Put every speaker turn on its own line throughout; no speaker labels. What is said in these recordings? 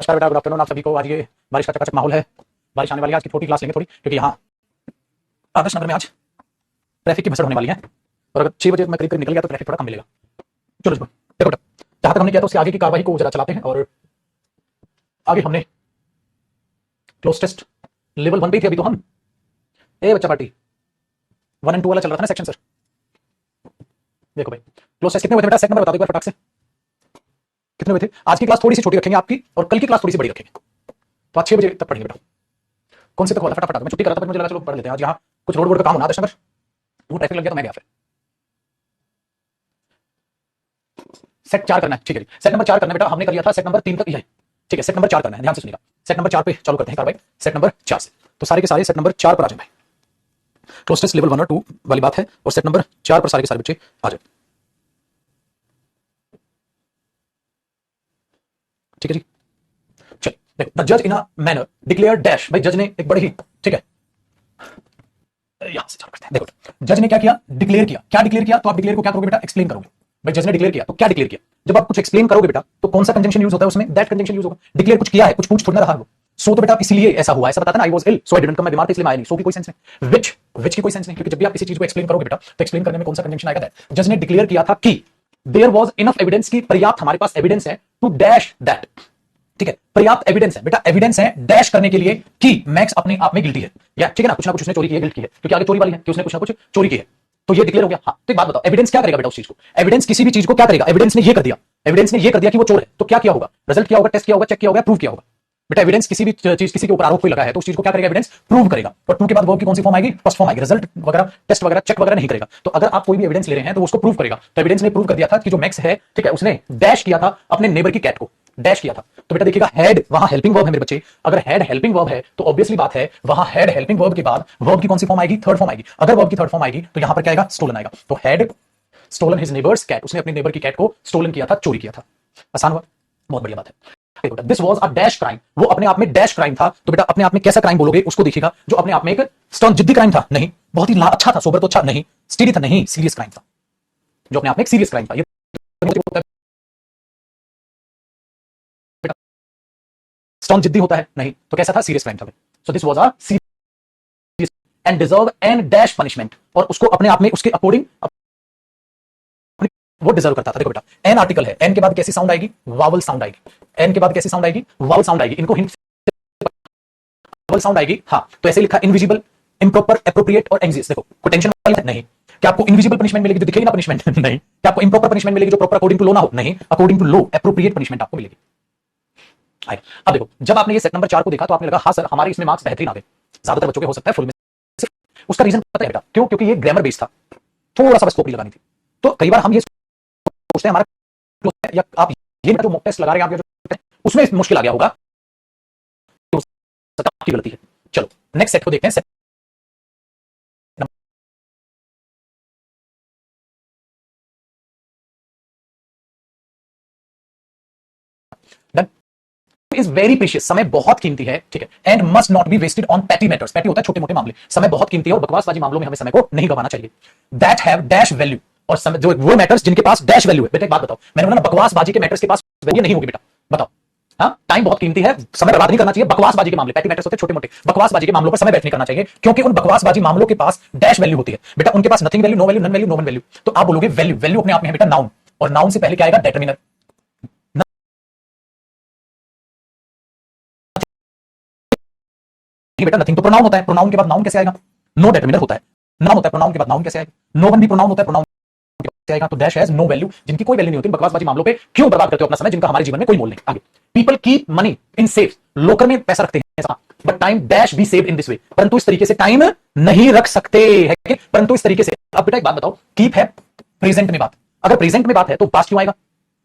नमस्कार बेटा, good afternoon आप सभी को। आज ये बारिश का चकाचक माहौल है, बारिश आने वाली है। आज की छोटी क्लास लेंगे थोड़ी, क्योंकि यहाँ आदर्श नगर में आज ट्रैफिक की भसड़ होने वाली है, और अगर 6 बजे मैं करीब करीब निकल गया तो ट्रैफिक थोड़ा कम मिलेगा। चलो देखो बेटा, जहां तक हमने किया था उसके आगे की कार्रवाई को जरा चलाते हैं। और आगे हमने क्लोज टेस्ट लेवल 1 पे थे अभी तो हम। बच्चा पार्टी 1 और 2 वाला चल रहा था ना सेक्शन। सर देखो भाई, क्लोज टेस्ट कितने हुए थे बेटा? सेट नंबर बता दो एक बार फटाक से, कितने हुए थे? आज की क्लास थोड़ी सी छोटी रखेंगे आपकी, और कल की क्लास थोड़ी सी बड़ी रखेंगे। तो आज 6 बजे तक पढ़ेंगे बेटा। कौन से तक हुआ था? फटाफट मैं छुट्टी कर रहा था, मुझे लगा चलो पढ़ लेते हैं। आज यहाँ कुछ रोड का काम होना आदर्श नगर, वो ट्रैफिक लग गया तो मैं गया। फिर सेट 4 करना है, ठीक है जी। सेट नंबर 4 करना है बेटा, हमने कर लिया था सेट नंबर 3 तक। ठीक है, सेट नंबर 4 करना है, ध्यान से सुनिएगा। सेट नंबर 4 पे चालू करते हैं कार्रवाई, सेट नंबर 4 से। तो सारे के सारे सेट नंबर 4 पर आ जाए भाई। क्लोज टेस्ट लेवल 1 और 2 वाली बात है, और सेट नंबर 4 पर सारे के सारे बच्चे आ जाए। ठीक है जी, चलिए देखो। द जज इन अ मैनर डिक्लेयर डैश। भाई जज ने एक बड़े ही, ठीक है, यहां से चालू करते हैं। देखो जज ने क्या किया? डिक्लेयर किया। क्या डिक्लेयर किया? तो आप डिक्लेयर को क्या करोगे बेटा? एक्सप्लेन करोगे। भाई जज ने डिक्लेयर किया तो क्या डिक्लेयर किया? जब आप कुछ एक्सप्लेन करोगे बेटा, तो कौन सा कंजंक्शन यूज होता है उसमें? दैट कंजंक्शन यूज होगा। डिक्लेयर कुछ किया है, कुछ पूछ थोड़ा रहा है। सो तो बेटा इसलिए ऐसा हुआ, ऐसा बताता ना, I was ill so I didn't come, मैं बीमार था इसलिए मैं आया नहीं। सो की कोई सेंस नहीं, विच की कोई सेंस नहीं, क्योंकि जब भी आप किसी चीज को एक्सप्लेन करोगे बेटा, तो एक्सप्लेन करने में कौन सा कंजंक्शन आएगा? दैट। जज ने डिक्लेयर किया था कि देयर वाज इनफ एविडेंस, की पर्याप्त हमारे पास एविडेंस है टू डैश दैट। ठीक है, पर्याप्त एविडेंस है बेटा, एविडेंस है डैश करने के लिए कि मैक्स अपने आप में गिल्टी है। या ठीक है ना, कुछ ना कुछ उसने चोरी की है, गिल्ट की है, क्योंकि आगे चोरी वाली है कि उसने कुछ ना कुछ चोरी की है। तो ये डिक्लेयर हो गया। हाँ, तो एक बात बताओ, एविडेंस क्या करेगा बेटा उस चीज को? एविडेंस किसी भी चीज को क्या करेगा? एविडेंस ने ये कर दिया, एविडेंस ने ये कर दिया कि वो चोर है, तो क्या किया होगा? रिजल्ट किया होगा, टेस्ट किया होगा, चेक किया होगा, प्रूव किया होगा। बेटा एविडेंस किसी भी चीज, किसी के ऊपर आरोप कोई लगा है, तो उस चीज को क्या करेगा? एविडेंस प्रूव करेगा। और प्रूव के बाद वर्ब की कौन सी फॉर्म आएगी? फर्स्ट फॉर्म आएगी। रिजल्ट वगैरह, टेस्ट वगैरह, चेक वगैरह नहीं करेगा। तो अगर आप कोई भी एविडेंस ले रहे हैं तो उसको प्रूव करेगा। तो एविडेंस ने प्रूव कर दिया था कि जो मैक्स है, ठीक है, उसने डैश किया था अपने नेबर की कैट को, डैश किया था। तो बेटा देखिएगा, हेड वहां हेल्पिंग वर्ब है मेरे बच्चे। अगर हेड हेल्पिंग वर्ब है तो ऑब्वियसली बात है, वहां हेड हेल्पिंग वर्ब के बाद वर्ब की कौन सी फॉर्म आएगी? थर्ड फॉर्म आएगी। अगर वर्ब की थर्ड फॉर्म आएगी तो यहां पर क्या आएगा? स्टोलन आएगा। तो had stolen his neighbour's cat, उसने अपने नेबर की कैट को स्टोलन किया था, चोरी किया था। आसान हुआ, बहुत बढ़िया बात है। This was a dash crime, वो अपने आप में डैश क्राइम था। तो बेटा अपने आप में कैसा क्राइम बोलोगे उसको देखिएगा, जो अपने आप में एक स्टर्न जिद्दी क्राइम था, नहीं। बहुत ही अच्छा था, सोबर तो अच्छा नहीं, स्टीडी था, नहीं, सीरियस क्राइम था, जो अपने आप में एक सीरियस क्राइम था। ये स्टर्न जिद्दी होता है, नहीं, तो कैसा था? सीरियस क्राइम था। So this was a serious and deserve and dash punishment, और उसको अपने आप में उसके अकॉर्डिंग वो डिजर्व करता था। देखो बेटा, एन आर्टिकल है, एन के बाद कैसी साउंड आएगी? वावल साउंड आएगी। एन के बाद कैसी साउंड आएगी? वावल साउंड आएगी। इनको हिंट वावल साउंड आएगी। हाँ, तो ऐसे लिखा, इनविजिबल, इम्प्रॉपर, एप्रोप्रिएट और एग्जिस्ट। देखो कोई टेंशन वाली है? नहीं। क्या आपको इनविजिबल पनिशमेंट मिलेगी जो दिखेगी ना पनिशमेंट? नहीं। क्या आपको इम्प्रॉपर पनिशमेंट मिलेगी जो प्रॉपर अकॉर्डिंग टू लो ना हो? नहीं। According to law, appropriate punishment आपको मिलेगी। अब देखो, जब आपने ये सेट नंबर 4 को देखा तो आपने लगा हाँ सर हमारे इसमें मार्क्स बेहतरीन आ गए। ज्यादातर बच्चों के हो सकता है फुल में। उसका रीजन पता है बेटा क्यों? क्योंकि ये ग्रामर बेस्ड था, थोड़ा सा बस कॉपी लगानी थी। तो कई बार हम ये सोचते हैं हमारा, या आप ये जो मॉक टेस्ट लगा रहे हैं आप, जो उसमें मुश्किल आ गया होगा, तो आपकी गलती है। चलो नेक्स्ट सेट को देखते हैं। सेट इज वेरी प्रीशियस, समय बहुत कीमती है, ठीक है, and must not be wasted on petty matters. Petty होता है छोटे मोटे मामले, समय बहुत कीमती है और बकवासबाजी मामलों में हमें समय को नहीं गवाना चाहिए। दैट हैव डैश वैल्यू, और समय जो वो मैटर्स जिनके पास डैश वैल्यू है। बेटा एक बात बताओ, मैंने बोला ना बकवासबाजी के मैटर्स के पास वैल्यू नहीं होगी बेटा, बताओ। हाँ, टाइम बहुत कीमती है, समय बर्बाद नहीं करना चाहिए बकवासबाजी के मामले। पैटी मैटर्स होते हैं छोटे मोटे, बकवासबाजी के मामलों पर समय व्यर्थ नहीं करना चाहिए, क्योंकि उन बकवासबाजी मामलों के पास डैश वैल्यू होती है। बेटा उनके पास nothing value, no value, none value, no one value. तो आप बोलोगे वैल्यू, वैल्यू अपने आप में है बेटा नाउन, और नाउन से पहले क्या आएगा? डेटर्मिनर। बेटा नथिंग तो प्रोनाउन होता है, प्रोनाउन के बाद नाउन कैसे आएगा? नो डेटर्मिनर होता है, नाउन होता है, प्रोनाउन के बाद नाउन कैसे आएगा? नो वन भी प्रोनाउन होता है, प्रोनाउन कैसे आएगा? तो डैश हैज नो वैल्यू, जिनकी कोई वैल्यू नहीं होती। बकवासबाजी मामलों पे क्यों बर्बाद करते हो अपना समय, जिनका हमारे जीवन में कोई मोल नहीं। आगे, people keep money in safe, locker में पैसा रखते हैं, but time dash be saved in this way, परंतु इस तरीके से टाइम नहीं रख सकते हैं, परंतु इस तरीके से। अब बेटा एक बात बताओ, कीप है प्रेजेंट में बात, अगर प्रेजेंट में बात है तो पास्ट क्यों आएगा?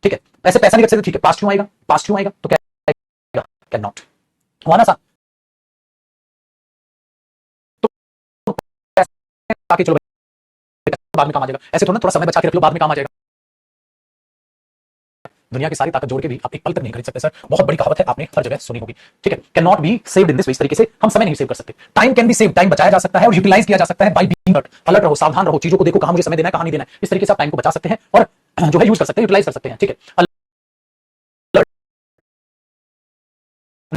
ठीक है, ऐसे पैसा नहीं रख सकते, ठीक है, पास्ट क्यों आएगा? पास्ट क्यों आएगा? तो क्या आएगा? Can not. हुआ ना सा, आके चलो बाद में काम आ जाएगा, ऐसे थोड़ा ना, थोड़ा समय बचा के रख लो, बाद में काम आ जाएगा। दुनिया की सारी ताकत जोड़ के भी आप एक पल तक नहीं खरीद सकते सर, बहुत बड़ी कहावत है, आपने हर जगह सुनी होगी, ठीक है। Can not be saved in this वे, इस तरीके से हम समय नहीं सेव कर सकते। Time can be save, time बचाया जा सकता है और यूटिलाइज किया जा सकता है बाय बीइंग अलर्ट। अलर्ट रहो, सावधान रहो, चीजों को देखो, कहां मुझे समय देना है, कहां नहीं देना है, इस तरीके से आप टाइम को बचा सकते हैं और जो है यूज कर सकते हैं, यूटिलाइज कर सकते हैं, ठीक है।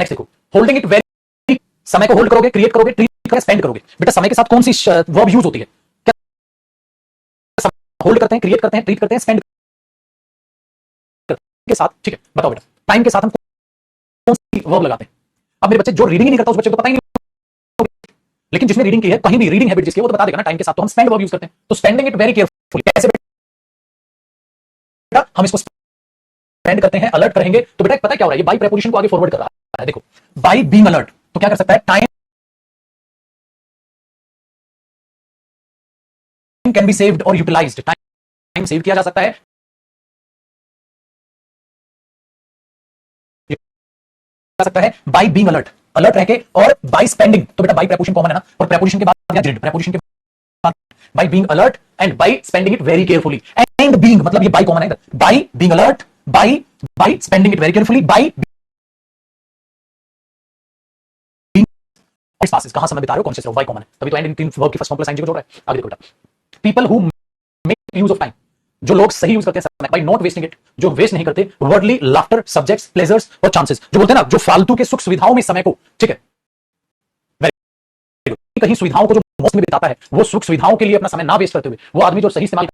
नेक्स्ट देखो, होल्डिंग इट वेरी, समय को होल्ड करोगे, क्रिएट करोगे, ट्रीट करोगे, स्पेंड करोगे। बेटा समय के साथ कौन सी वर्ब यूज होती है? क्या होल्ड करते हैं, क्रिएट करते हैं, ट्रीट करते हैं, स्पेंड के साथ, ठीक है? बताओ बेटा, टाइम के साथ हम कौन सी वर्ब लगाते हैं? अब मेरे बच्चे जो रीडिंग ही नहीं करता उस बच्चे को पता ही नहीं, लेकिन जिसने रीडिंग की है, कहीं भी रीडिंग हैबिट जिसकी है, वो तो बता देगा ना टाइम के साथ। तो हम स्पेंड वर्ब यूज करते हैं, तो स्पेंडिंग इट वेरी केयरफुली। कैसे बेटा? हम इसको स्पेंड करते हैं, अलर्ट करेंगे, तो बेटा पता क्या हो रहा है, ये बाई प्रेपोजिशन को आगे फॉरवर्ड कर रहा है। देखो, बाई बीइंग अलर्ट, तो क्या कर सकता है, टाइम कैन बी सेव्ड और यूटिलाइज्ड, टाइम सेव किया जा सकता है, सकता है बाय बीइंग अलर्ट, अलर्ट रह के, और बाय स्पेंडिंग, तो बेटा बाय प्रेपोजिशन कॉमन है ना, और प्रेपोजिशन के बाद या डिड, प्रेपोजिशन के बाद by being alert and by spending it very carefully, and being मतलब ये बाय कॉमन है इधर, by being alert, by spending it very carefully, by passes, कहां समय बिता रहे हो, कौन से बाय कॉमन है, तभी तो एंड इन तीन वर्ब की फर्स्ट फॉर्म प्लस आईएनजी को जोड़ रहा है। आगे देखो बेटा, people who make use of time, जो लोग सही यूज करते हैं समय, बाय नॉट वेस्टिंग इट, जो वेस्ट नहीं करते, वर्डली, लाफ्टर, सब्जेक्ट्स, प्लेजर्स और चांसेस, जो बोलते हैं ना, जो फालतू के सुख सुविधाओं में समय को, ठीक है, कहीं सुविधाओं को जो मुफ्त में बिताता है, वो सुख सुविधाओं के लिए अपना समय ना वेस्ट करते हुए, वो आदमी जो सही इस्तेमाल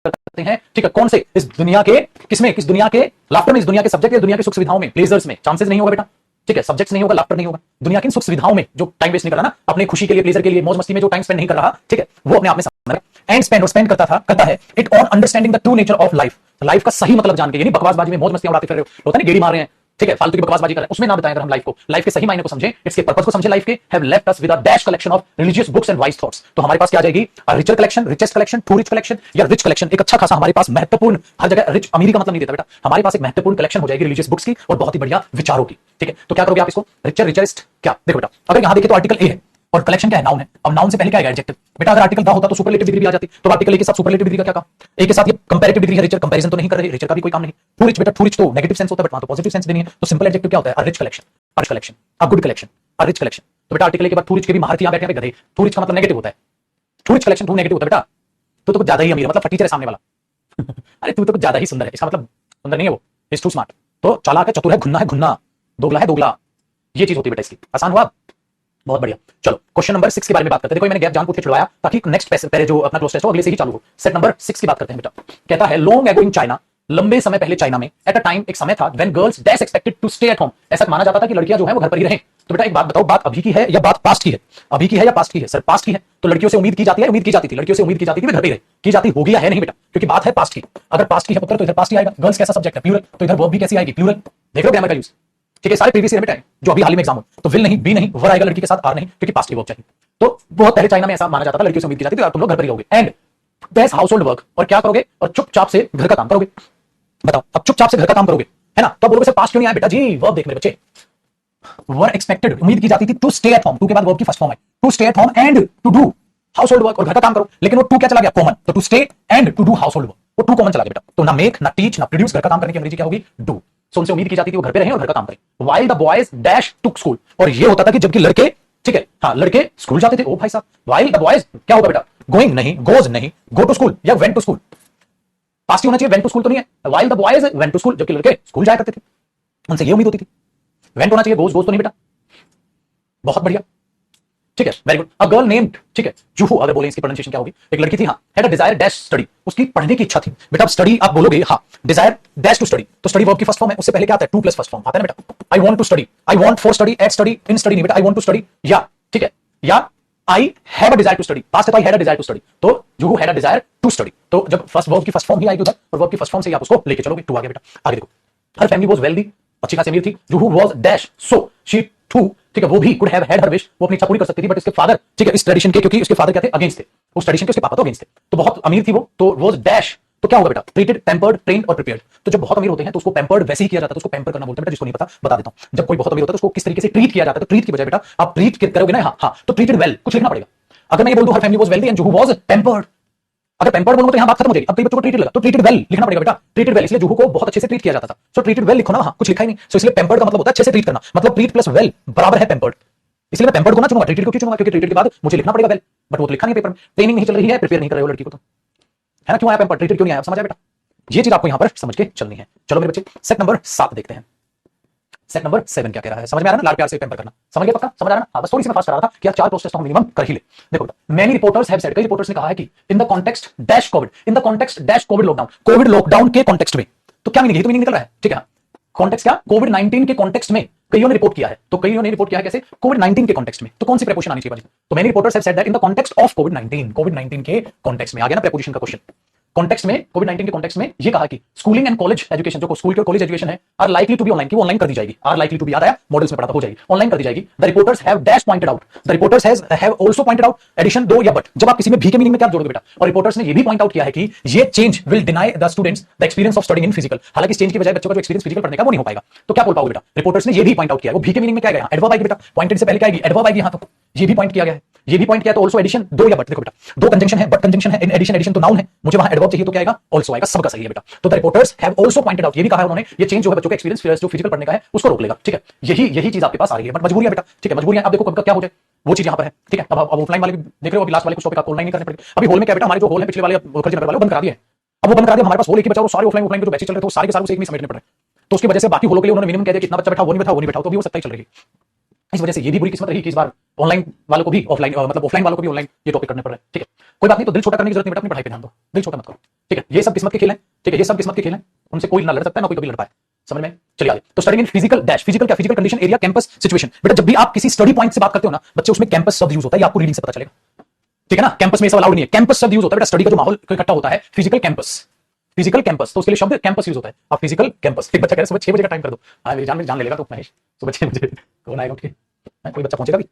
करते हैं, ठीक है, कौन से, इस दुनिया के, किसमें, किस दुनिया के लाफ्टर में, इस दुनिया के सब्जेक्ट, इस दुनिया के सुख सुविधाओं में, प्लेजर्स में, चांसेस नहीं होगा बेटा, ठीक है, सब्जेक्ट्स नहीं होगा, लाफ्टर नहीं होगा, दुनिया की सुख सुविधाओं में जो टाइम वेस्ट नहीं कर रहा ना, अपने खुशी के लिए, प्लेजर के लिए, मौज मस्ती में जो टाइम स्पेंड नहीं कर रहा, ठीक है, वो अपने आप में समझ, एंड स्पेंड, और स्पेंड करता है it on understanding the true nature of life, life का सही मतलब जान के, यानी बकवासबाजी में मौज मस्ती उड़ाते फिर रहे हो, होता है ना, गेड़ी मार रहे हैं, ठीक है, फालतू की बकवासबाजी कर रहे हैं, उसमें ना बताएं, अगर हम लाइफ को, लाइफ के सही मायने को समझें, इसके पर्पस को समझें, लाइफ के, have left us with a dash collection of religious books and wise thoughts, तो हमारे पास क्या आ जाएगी, richer collection, richest collection, too rich collection, या रिच कलेक्शन, एक अच्छा खासा हमारे पास महत्वपूर्ण, हर जगह रिच अमीरी का मतलब नहीं देता बेटा, हमारे पास एक महत्वपूर्ण कलेक्शन हो जाएगी रिलीजियस बुक्स की और बहुत ही बढ़िया विचारों की, ठीक है, तो क्या करोगे आप इसको, रिचर, रिचेस्ट, क्या देखो बेटा, अगर यहां देखें तो आर्टिकल ए है और कलेक्शन क्या है, नाउन है, अब नाउन से पहले क्या है, एडजेक्टिव, बेटा अगर आर्टिकल दा होता तो सुपरलेटिव डिग्री भी आ जाती, तो आर्टिकल ए के साथ सुपरलेटिव डिग्री का क्या काम, ए के साथ ये कंपैरेटिव डिग्री है, रिचर कंपैरिजन तो नहीं कर रहे, रिचर का भी कोई काम नहीं, टू रिच बेटा, टू रिच तो नेगेटिव सेंस होता है, बट वहां तो पॉजिटिव सेंस देनी है, तो सिंपल एडजेक्टिव क्या होता है, a rich collection, a rich collection, a good collection, a rich collection, तो बेटा आर्टिकल ए के बाद टू रिच के भी महारथी यहां बैठे हैं गधे, टू रिच का मतलब नेगेटिव होता है, too rich collection too negative होता है बेटा, तो कुछ ज्यादा ही अमीर, मतलब फटीचर है सामने वाला अरे तू तो कुछ ज्यादा ही सुंदर है, इसका मतलब सुंदर नहीं है वो, इज टू स्मार्ट, तो चालाक है, चतुर है, घुन्ना, दोगला है दोगला, ये चीज होती है बेटा इसकी, आसान हुआ, बहुत बढ़िया। चलो क्वेश्चन नंबर 6 के बारे में बात करते हैं, देखो मैंने गैप जानबूझ के छुड़वाया ताकि नेक्स्ट पहले जो अपना क्लोज टेस्ट हो अगले से ही चालू हो। सेट नंबर 6 की बात करते हैं बेटा, कहता है लॉन्ग एगो इन चाइना, लंबे समय पहले चाइना में, एट अ टाइम, एक समय था, when girls dash expected to stay at home, ऐसा माना जाता था कि लड़कियां जो है वो घर पर ही रहें। तो बेटा एक बात बताओ, बात अभी की है या बात पास्ट की है, अभी की है या पास्ट की है, सर पास्ट की है, तो लड़कियों से उम्मीद की जाती है, उम्मीद की जाती थी, लड़कियों से उम्मीद की जाती थी घर पे रहे, की जाती होगी या है नहीं बेटा, क्योंकि बात है पास्ट की, अगर पास्ट की है पुत्र तो इधर पास्ट ही आएगा, गर्ल्स कैसा सब्जेक्ट है, प्लूरल, तो इधर वर्ब भी कैसी आएगी, प्लूरल, देख लो ग्रामर का यूज, ठीक है, सारे प्रीवियस ईयर में टाइम जो अभी हाल ही में एग्जाम हो, तो विल नहीं, बी नहीं, वर आएगा लड़की के साथ, आर नहीं, क्योंकि पास्ट की वर्ब चाहिए, तो बहुत पहले चाइना में ऐसा माना जाता था, लड़कियों से उम्मीद की जाती थी तुम लोग घर पर ही रहोगे, and that's house hold work, और क्या करोगे, और चुपचाप से घर का काम करोगे, बताओ अब चुपचाप से घर का काम करोगे, है ना, तो अब बोलोगे सर पास्ट क्यों नहीं आया, बेटा जी वर्ब देख मेरे बच्चे, वर एक्सपेक्टेड, उम्मीद की जाती थी, to stay at home, to के बाद वर्ब की फर्स्ट फॉर्म है, to stay at home and to do household work, और घर का काम करो, लेकिन वो टू क्या चला गया, कॉमन, तो to stay and to do household work, वो टू कॉमन चला गया बेटा, तो ना मेक, ना टीच, ना प्रोड्यूस, घर का काम करने की अंग्रेजी क्या होगी, डू, सो उनसे उम्मीद की जाती थी वो घर पे रहें और घर का काम करें, while the boys dash to school, और ये होता था कि जबकि लड़के, ठीक है, हाँ लड़के स्कूल जाते थे, ओ भाई साहब, वाइल द बॉयज क्या होगा बेटा, गोइंग नहीं, गोज नहीं, गो टू स्कूल या वेंट टू स्कूल, पास्ट होना चाहिए, वेंट टू स्कूल तो नहीं है, while the boys went to school, जबकि लड़के स्कूल जाया करते थे, उनसे ये उम्मीद होती थी, वेंट होना चाहिए, गोज गोज तो नहीं बेटा, बहुत बढ़िया, ठीक है, very good. A girl named, ठीक है, जूहू, अगर बोले इसकी प्रोनाउंसिएशन क्या होगी, एक लड़की थी, हाँ, had a Dzire dash study, उसकी पढ़ने की इच्छा थी, बेटा अब स्टडी आप बोलोगे, हाँ, डिजायर डैश टू स्टडी, तो स्टडी वर्ब की फर्स्ट फॉर्म है, उससे पहले क्या आता है, टू प्लस फर्स्ट फॉर्म आता है ना बेटा, I want to study, I want for study, at study, in study नहीं बेटा, आई वांट टू स्टडी, या ठीक है, या I have a desire to study, past है तो I had a desire to study, तो Juhu had a desire to study, तो जब फर्स्ट वर्ब की फर्स्ट फॉर्म ही आएगी उधर, और वर्ब की फर्स्ट फॉर्म से आप उसको लेके चलोगे, टू आगे बेटा, आगे देखो, हर फैमिली वाज वेल्दी, अच्छी खासी अमीर थी, जूहू was dash, so she too, ठीक है, वो भी could have had her wish, वो अपनी इच्छा पूरी कर सकती थी, बट इसके फादर, ठीक है, इस ट्रेडिशन के, क्योंकि उसके फादर क्या थे, अगेंस्ट थे, उस ट्रेडिशन के उसके पापा तो अगेंस्ट थे, तो बहुत अमीर थी वो, तो वाज डैश, तो क्या होगा बेटा, ट्रीटेड, पैम्पर्ड, ट्रेन्ड और प्रिपेयर्ड, तो जब बहुत अमीर होते हैं तो उसको पैम्पर्ड वैसे ही किया जाता है, उसको पैम्पर करना बोलते हैं बेटा, जिसको नहीं पता बता देता हूं, जब कोई बहुत अमीर होता है तो उसको किस तरीके से ट्रीट किया जाता है, तो ट्रीट की बजाय बेटा आप ट्रीट करोगे ना, हाँ, तो ट्रीटेड वेल, कुछ लिखना पड़ेगा, अगर मैं ये बोल दूं हर family was wealthy and Juhu was pampered, अगर पैम्पर्ड बोलूंगा तो यहां बात खत्म हो जाएगी, अब कई बच्चों को ट्रीटेड लगा, तो ट्रीटेड वेल लिखना पड़ेगा बेटा, ट्रीटेड वेल, इसलिए जूहू को बहुत अच्छे से ट्रीट किया जाता था, सो ट्रीटेड वेल लिखो ना, हाँ, कुछ लिखा ही नहीं, सो इसलिए पैम्पर्ड का मतलब होता है अच्छे से ट्रीट करना, मतलब ट्रीट प्लस वेल बराबर है पैम्पर्ड, इसलिए मैं पैम्पर्ड को ना चुनूंगा, ट्रीटेड को क्यों चुनूंगा, क्योंकि ट्रीटेड के बाद मुझे लिखना पड़ेगा वेल, बट वो तो लिखा नहीं पेपर में, ट्रेनिंग नहीं चल रही है, प्रिपेयर नहीं कर रहे हो लड़की को, तो है ना, क्यों आया पैम्पर्ड, ट्रीटेड क्यों नहीं आया, समझ आया बेटा, ये चीज आपको यहां पर समझ के चलनी है। चलो मेरे बच्चे सेट नंबर 7 देखते हैं, सेट नंबर 7 क्या कह रहा है, समझ में आ रहा है ना, लाड प्यार से पेपर करना, समझ गया पक्का, समझ आ रहा है ना। हाँ, बस थोड़ी सी मैं फास्ट कर रहा था कि यार 4 प्रोसेस तो हम मिनिमम कर ही ले। देखो मेनी रिपोर्टर्स हैव सेड, कई रिपोर्टर्स ने कहा है कि in the context dash Covid, in the context dash Covid lockdown, Covid lockdown के कॉन्टेक्स्ट में, तो क्या मीनिंग है, तो मीनिंग निकल रहा है, ठीक है। कॉन्टेक्स्ट क्या, कोविड 19 के कॉन्टेक्स्ट में कईयों ने रिपोर्ट किया है, तो कईयों ने रिपोर्ट किया है कैसे, कोविड 19 के कॉन्टेक्स्ट में, तो कौन सी प्रेपोजिशन आनी चाहिए भाई, तो many reporters have said that in the context of Covid 19, Covid 19 के कॉन्टेक्स्ट में आ गया ना प्रेपोजिशन का क्वेश्चन। कॉन्टेक्स्ट में, कोविड 19 के कॉन्टेक्स्ट में ये कहा कि स्कूलिंग एंड कॉलेज एजुकेशन, जो स्कूल के और कॉलेज एजुकेशन है, are likely to be online, की वो ऑनलाइन कर दी जाएगी, आर लाइकली टू बी, याद आया मॉडल्स में पढ़ा था, हो जाएगी, ऑनलाइन कर दी जाएगी। The reporters have dash pointed out, the reporters have also pointed out, addition दो या बट, जब आप किसी में भी के मीनिंग में क्या जोड़ोगे बेटा, और रिपोर्टर्स ने ये भी पॉइंट आउट किया है कि ये change will deny the students the experience of studying in physical, हालांकि इस चेंज की बजाय बच्चों का जो एक्सपीरियंस फिजिकल पढ़ने का वो नहीं हो पाएगा, तो क्या बोल पाओगे बेटा, रिपोर्टर्स ने ये भी पॉइंट आउट किया है, वो भी के मीनिंग में क्या आएगा, एडवर्ब आएगी बेटा, पॉइंटेड से पहले क्या आएगी, एडवर्ब आएगी, यहां तो ये भी पॉइंट किया गया है, ये भी पॉइंट किया तो आल्सो एडिशन दो या बट, देखो बेटा दो कंजंक्शन है, बट कंजंक्शन है, इन एडिशन, एडिशन तो नाउन है, मुझे वहां एडवर्ब चाहिए तो क्या आएगा, आल्सो आएगा, सबका सही है बेटा। तो the reporters have also pointed out, ये भी कहा है उन्होंने, ये चेंज जो है बच्चों का एक्सपीरियंस जो फिजिकल पढ़ने का है उसको रोक लेगा, ठीक है, यही चीज आपके पास आ रही है, बट मजबूरी है बेटा, ठीक है, मजबूरी है, अब देखो कब क्या हो जाए वो चीज यहां पर है, ठीक है। अब ऑफलाइन वाले देख रहे हो, अभी लास्ट वाले कुछ टॉपिक आपको ऑनलाइन नहीं करने पड़ेंगे, अभी हॉल में क्या बेटा, हमारे जो हॉल है पिछले वाले मुखर्जी नगर वाले बंद करा दिए, अब वो बंद करा दिया, हमारे पास हॉल एक ही बचा, वो सारे ऑफलाइन के जो बैचेस चल रहे थे वो सारे के सारे एक में समेटने पड़ रहे, तो उसकी वजह से बाकी हॉलों के लिए उन्होंने मिनिमम कह दिया कितना बच्चा बैठा, वो नहीं बैठा, तो भी वो सत्ता ही चल रही है। इस वजह से ये भी बुरी किस्मत रही कि इस बार ऑनलाइन वालों को भी ऑफलाइन, मतलब ऑफलाइन वालों को भी ऑनलाइन ये टॉपिक करने पड़ रहे हैं, ठीक है, कोई बात नहीं, तो दिल छोटा करने की जरूरत नहीं बेटा, अपनी पढ़ाई पे ध्यान दो, दिल छोटा मत करो, ठीक है, ये सब किस्मत के खेल हैं, ठीक है, ये सब किस्मत के खेल हैं, उनसे कोई ना लड़ सकता है ना कोई कभी लड़ पाए, समझ में, चलिए आगे। तो studying in physical dash, physical क्या, physical condition, area, campus, situation, बेटा जब भी आप किसी स्टडी पॉइंट से बात करते हो ना बच्चे, उसमें कैंपस शब्द यूज होता है, ये आपको रीडिंग से पता चलेगा, ठीक है ना, कैंपस में ये सब अलाउड नहीं है, कैंपस शब्द यूज होता है बेटा, स्टडी का जो माहौल इकट्ठा होता है, फिजिकल कैंपस, फिजिकल कैंपस, तो उसके लिए शब्द कैंपस यूज होता है, आप फिजिकल कैंपस, एक बच्चा कह रहा है सुबह 6 बजे का टाइम कर दो, हाँ मेरी जान ले लेगा तो महेश, सुबह 6 बजे कौन आएगा, ठीक है, कोई बच्चा पहुंचेगा भी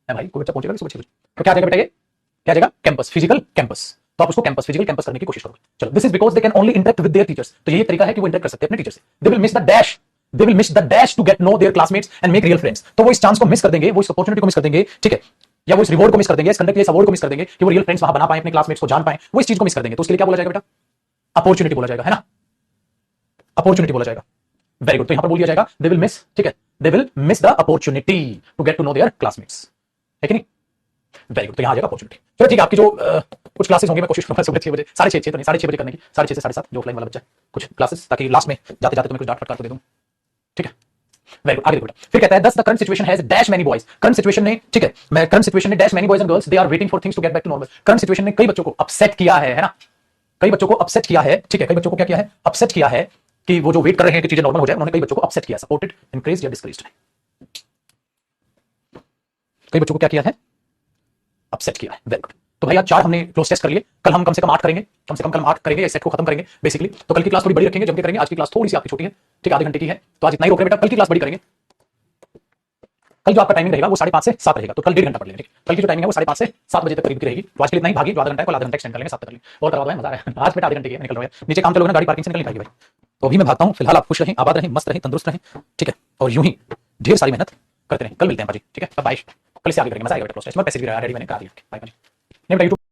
है भाई, कोई बच्चा पहुंचेगा भी सुबह 6 बजे, तो क्या आ जाएगा बेटा, ये क्या आ जाएगा, कैंपस, फिजिकल कैंपस, तो आप उसको कैंपस, फिजिकल कैंपस करने की कोशिश करो। चलो, this is because they can only interact with their teachers, तो ये तरीका है कि वो इंटरेक्ट कर सकते हैं अपने टीचर से, they will miss the dash, they will miss the dash to get know their classmates and make real friends, तो वो इस चांस को मिस कर देंगे, वो इस अपॉर्चुनिटी को मिस कर देंगे, ठीक है, या वो इस रिवॉर्ड को मिस कर देंगे, इस कंडक्ट के इस अवार्ड को मिस कर देंगे कि वो रियल फ्रेंड्स वहां बना पाए, अपने क्लासमेट्स को जान पाए, वो इस चीज को मिस कर देंगे, तो उसके लिए क्या बोला जाएगा बेटा, अपॉर्चुनिटी बोला जाएगा, है ना, अपॉर्चुनिटी बोला जाएगा, वेरी गुड, तो यहां पर बोल दिया जाएगा दे विल मिस, ठीक है, they will miss the opportunity to get to know their classmates, है कि नहीं, वेरी गुड, तो यहां आ जाएगा अपॉर्चुनिटी। चलो ठीक है, आपकी जो कुछ क्लासेस होंगे मैं कोशिश करूंगा सुबह 6 बजे, 6:30 तो नहीं, 6:30 बजे करने की, 6:30 से 7:30 जो ऑफलाइन वाला बच्चा है, कुछ क्लासेस, ताकि लास्ट में जाते जाते तुम्हें कुछ डांट फटकार तो दे दूं, ठीक है, वेरी गुड, आगे देखो बेटा, फिर कहता है thus the current situation has dash many boys, current situation ने, ठीक है, मैं करंट सिचुएशन ने dash many boys and girls they are waiting for things to get back to normal, current situation ने कई बच्चों को अपसेट किया है ना, कई बच्चों को अपसेट किया है, ठीक है, कई बच्चों को क्या किया है, अपसेट किया है, कि वो जो वेट कर रहे हैं कि चीजें नॉर्मल हो जाए, उन्होंने कई बच्चों को अपसेट किया, सपोर्टेड, इनकरेज्ड या डिस्करेज्ड, कई बच्चों को क्या किया है, अपसेट किया है, वेरी गुड। तो भाई आज 4 हमने क्लोज टेस्ट कर लिए, कल हम कम से कम 8 करेंगे, कम से कम कल 8 करेंगे, इस सेट को खत्म करेंगे बेसिकली, तो कल की क्लास थोड़ी बड़ी रखेंगे, जब करेंगे, आज की क्लास थोड़ी सी आपकी छोटी है, ठीक है, आधे घंटे की है, तो आज इतना ही रोक रहे बेटा, कल की क्लास बड़ी करेंगे, कल जो आपका टाइमिंग रहेगा वो 5:30 से 7 रहेगा, तो कल 1.5 घंटा पढ़ लेंगे, कल की जो टाइमिंग है वो 5:30 से 7 बजे तक करीब की रहेगी, तो आज के लिए इतना ही, भागी जो आधा घंटा है, कल आधा घंटा एक्सटेंड कर लेंगे, 7 तक कर लेंगे, और करवा दो, मजा आ रहा है, आज बेटा आधे घंटे की निकल रहा है, नीचे काम चलोगे ना, गाड़ी पार्किंग से निकल पाएगी भाई, तो अभी मैं भागता हूँ, फिलहाल आप खुश रहें, आबाद रहें, मस्त रहें, तंदुरुस्त रहें, ठीक है, और यूं ही ढेर सारी मेहनत करते रहें, कल मिलते हैं भाजी, ठीक है, बाय, कल से आगे करेंगे, मजा आएगा बेटा, क्लोज टेस्ट में पैसे भी रेडी मैंने करा दिया, बाय भाजी, नहीं बेटा।